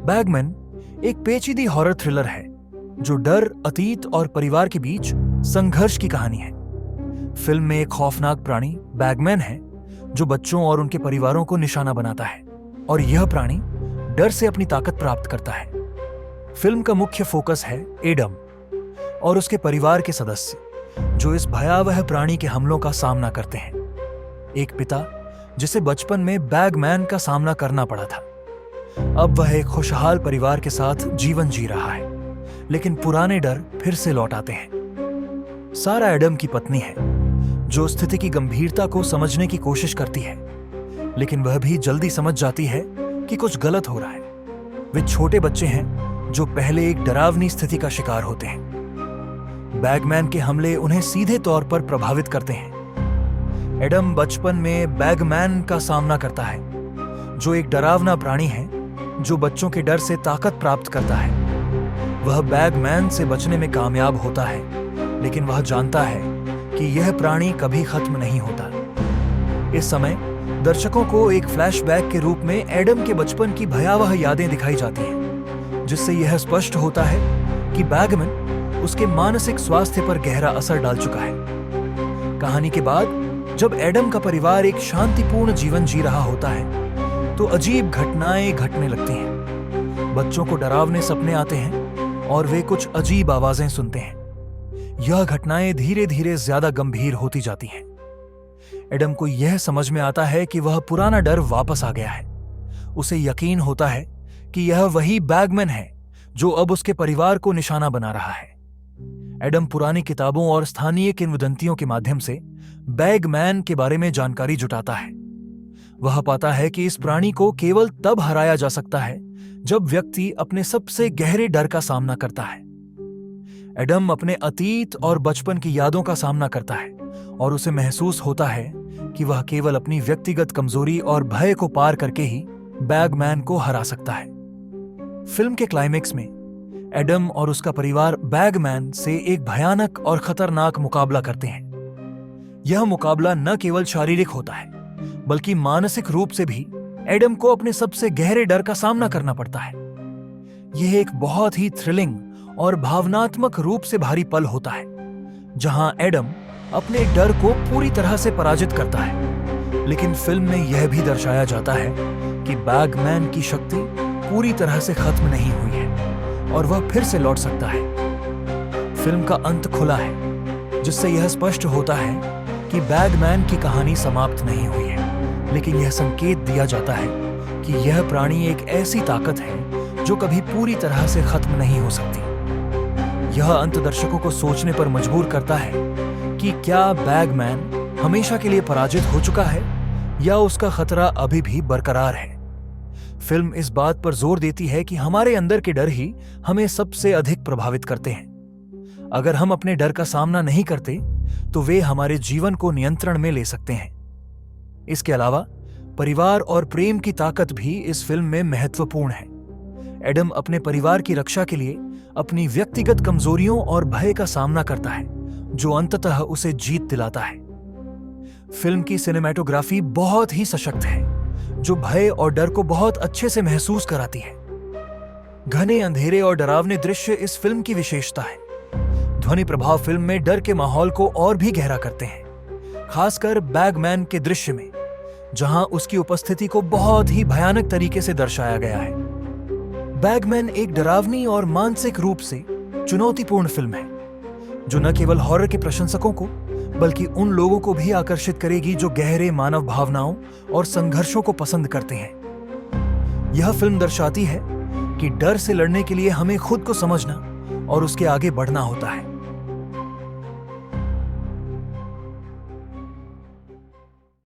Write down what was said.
Bagman एक पेचीदी horror thriller है जो डर, अतीत और परिवार के बीच संघर्ष की कहानी है। फिल्म में एक खौफनाक प्राणी बैगमैन है जो बच्चों और उनके परिवारों को निशाना बनाता है और यह प्राणी डर से अपनी ताकत प्राप्त करता है। फिल्म का मुख्य फोकस है एडम और उसके परिवार के सदस्य जो इस भयावह प्राणी के हमलों का सामना करते हैं। एक पिता जिसे बचपन में बैगमैन का सामना करना पड़ा था, अब वह एक खुशहाल परिवार के साथ जीवन जी रहा है, लेकिन पुराने डर फिर से लौट आते हैं। सारा एडम की पत्नी है जो स्थिति की गंभीरता को समझने की कोशिश करती है, लेकिन वह भी जल्दी समझ जाती है कि कुछ गलत हो रहा है। वे छोटे बच्चे हैं जो पहले एक डरावनी स्थिति का शिकार होते हैं। बैगमैन के हमले उन्हें सीधे तौर पर प्रभावित करते हैं। एडम बचपन में बैगमैन का सामना करता है जो एक डरावना प्राणी है जो बच्चों के डर से ताकत प्राप्त करता है। वह बैगमैन से बचने में कामयाब होता है, लेकिन वह जानता है कि यह प्राणी कभी खत्म नहीं होता। इस समय दर्शकों को एक फ्लैशबैक के रूप में एडम के बचपन की भयावह यादें दिखाई जाती हैं, जिससे यह स्पष्ट होता है कि बैगमैन उसके मानसिक स्वास्थ्य पर गहरा असर डाल चुका है। कहानी के बाद जब एडम का परिवार एक शांतिपूर्ण जीवन जी रहा होता है तो अजीब घटनाएं घटने लगती हैं। बच्चों को डरावने सपने आते हैं और वे कुछ अजीब आवाजें सुनते हैं। यह घटनाएं धीरे धीरे ज्यादा गंभीर होती जाती हैं। एडम को यह समझ में आता है कि वह पुराना डर वापस आ गया है। उसे यकीन होता है कि यह वही बैगमैन है जो अब उसके परिवार को निशाना बना रहा है। एडम पुरानी किताबों और स्थानीय किंवदंतियों के माध्यम से बैगमैन के बारे में जानकारी जुटाता है। वह पाता है कि इस प्राणी को केवल तब हराया जा सकता है जब व्यक्ति अपने सबसे गहरे डर का सामना करता है। एडम अपने अतीत और बचपन की यादों का सामना करता है और उसे महसूस होता है कि वह केवल अपनी व्यक्तिगत कमजोरी और भय को पार करके ही बैगमैन को हरा सकता है। फिल्म के क्लाइमेक्स में एडम और उसका परिवार बैगमैन से एक भयानक और खतरनाक मुकाबला करते हैं। यह मुकाबला न केवल शारीरिक होता है बल्कि मानसिक रूप से भी एडम को अपने सबसे गहरे डर का सामना करना पड़ता है। यह एक बहुत ही थ्रिलिंग और भावनात्मक रूप से भारी पल होता है जहां एडम अपने डर को पूरी तरह से पराजित करता है, लेकिन फिल्म में यह भी दर्शाया जाता है कि बैगमैन की शक्ति पूरी तरह से खत्म नहीं हुई है और वह फिर से लौट सकता है। फिल्म का अंत खुला है जिससे यह स्पष्ट होता है कि बैगमैन की कहानी समाप्त नहीं हुई है, लेकिन यह संकेत दिया जाता है कि यह प्राणी एक ऐसी ताकत है जो कभी पूरी तरह से खत्म नहीं हो सकती। यह अंत दर्शकों को सोचने पर मजबूर करता है कि क्या बैगमैन हमेशा के लिए पराजित हो चुका है या उसका खतरा अभी भी बरकरार है। फिल्म इस बात पर जोर देती है कि हमारे अंदर के डर ही हमें सबसे अधिक प्रभावित करते हैं। अगर हम अपने डर का सामना नहीं करते तो वे हमारे जीवन को नियंत्रण में ले सकते हैं। इसके अलावा परिवार और प्रेम की ताकत भी इस फिल्म में महत्वपूर्ण है। एडम अपने परिवार की रक्षा के लिए अपनी व्यक्तिगत कमजोरियों और भय का सामना करता है जो अंततः उसे जीत दिलाता है। फिल्म की सिनेमैटोग्राफी बहुत ही सशक्त है जो भय और डर को बहुत अच्छे से महसूस कराती है। घने अंधेरे और डरावने दृश्य इस फिल्म की विशेषता है। ध्वनि प्रभाव फिल्म में डर के माहौल को और भी गहरा करते हैं, खासकर बैगमैन के दृश्य में जहां उसकी उपस्थिति को बहुत ही भयानक तरीके से दर्शाया गया है। बैगमैन एक डरावनी और मानसिक रूप से चुनौतीपूर्ण फिल्म है जो न केवल हॉरर के प्रशंसकों को बल्कि उन लोगों को भी आकर्षित करेगी जो गहरे मानव भावनाओं और संघर्षों को पसंद करते हैं। यह फिल्म दर्शाती है कि डर से लड़ने के लिए हमें खुद को समझना और उसके आगे बढ़ना होता है।